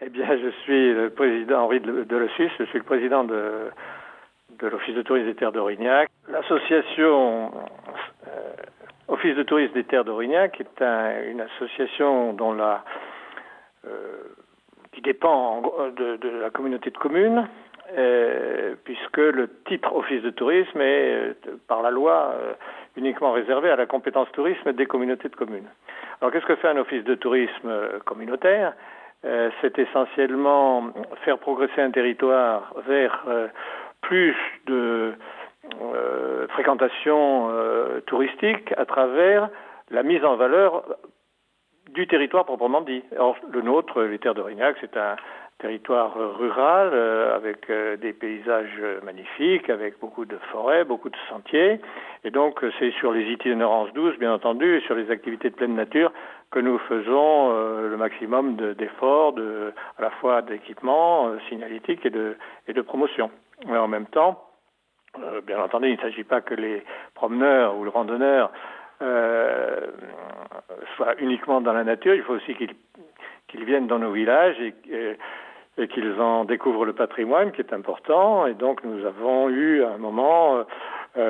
Eh bien, je suis le président Henri Delossus, je suis le président de l'Office de tourisme des terres d'Aurignac. L'association Office de tourisme des terres d'Aurignac est une association qui dépend de la communauté de communes, puisque le titre Office de tourisme est, par la loi, uniquement réservé à la compétence tourisme des communautés de communes. Alors, qu'est-ce que fait un office de tourisme communautaire ? C'est essentiellement faire progresser un territoire vers plus de fréquentation touristique à travers la mise en valeur du territoire proprement dit. Or, le nôtre, les terres d'Aurignac, c'est un territoire rural avec des paysages magnifiques, avec beaucoup de forêts, beaucoup de sentiers. Et donc, c'est sur les itinérances douces, bien entendu, et sur les activités de pleine nature que nous faisons le maximum d'efforts, à la fois d'équipement signalétique et de promotion. Mais en même temps, bien entendu, il ne s'agit pas que les promeneurs ou le randonneur soient uniquement dans la nature. Il faut aussi qu'ils viennent dans nos villages et qu'ils en découvrent le patrimoine, qui est important. Et donc, nous avons eu à un moment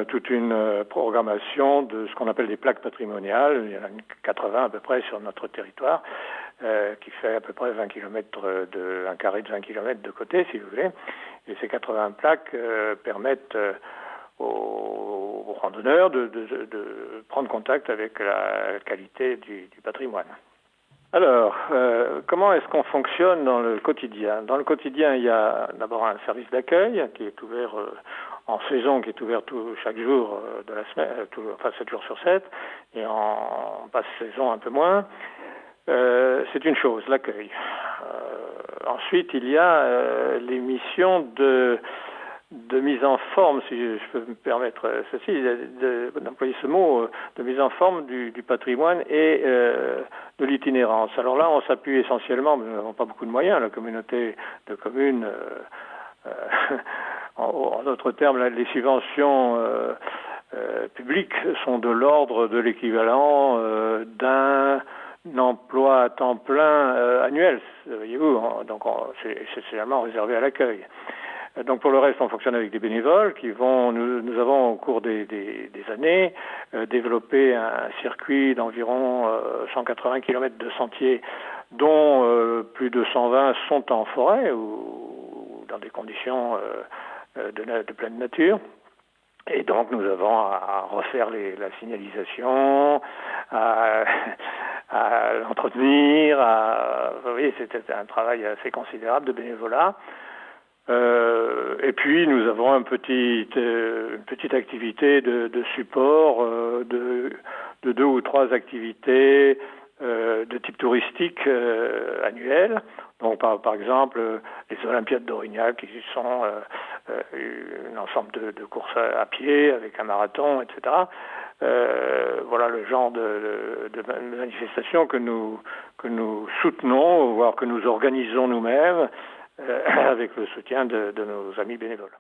toute une programmation de ce qu'on appelle des plaques patrimoniales. Il y en a 80 à peu près sur notre territoire, qui fait à peu près 20 km un carré de 20 km de côté, si vous voulez. Et ces 80 plaques permettent aux randonneurs de prendre contact avec la qualité du patrimoine. Alors, comment est-ce qu'on fonctionne dans le quotidien ? Dans le quotidien, il y a d'abord un service d'accueil qui est ouvert en saison, qui est ouvert chaque jour de la semaine, 7 jours sur 7, et en basse saison un peu moins. C'est une chose, l'accueil. Ensuite, il y a les missions de mise en forme, si je peux me permettre ceci, d'employer ce mot, de mise en forme du patrimoine et de l'itinérance. Alors là, on s'appuie essentiellement, mais nous n'avons pas beaucoup de moyens, la communauté de communes, en d'autres termes, les subventions publiques sont de l'ordre de l'équivalent d'un emploi à temps plein annuel, voyez-vous, donc c'est essentiellement réservé à l'accueil. Donc pour le reste, on fonctionne avec des bénévoles qui nous avons au cours des années développé un circuit d'environ 180 km de sentiers, dont plus de 120 sont en forêt ou dans des conditions de pleine nature. Et donc nous avons à refaire la signalisation, à l'entretenir, vous voyez, c'était un travail assez considérable de bénévolat. Et puis nous avons une petite activité de support de 2 ou 3 activités de type touristique annuel. Donc par exemple les Olympiades d'Aurignac, qui sont un ensemble de courses à pied avec un marathon, etc. Voilà le genre de manifestations que nous soutenons, voire que nous organisons nous-mêmes, avec le soutien de nos amis bénévoles.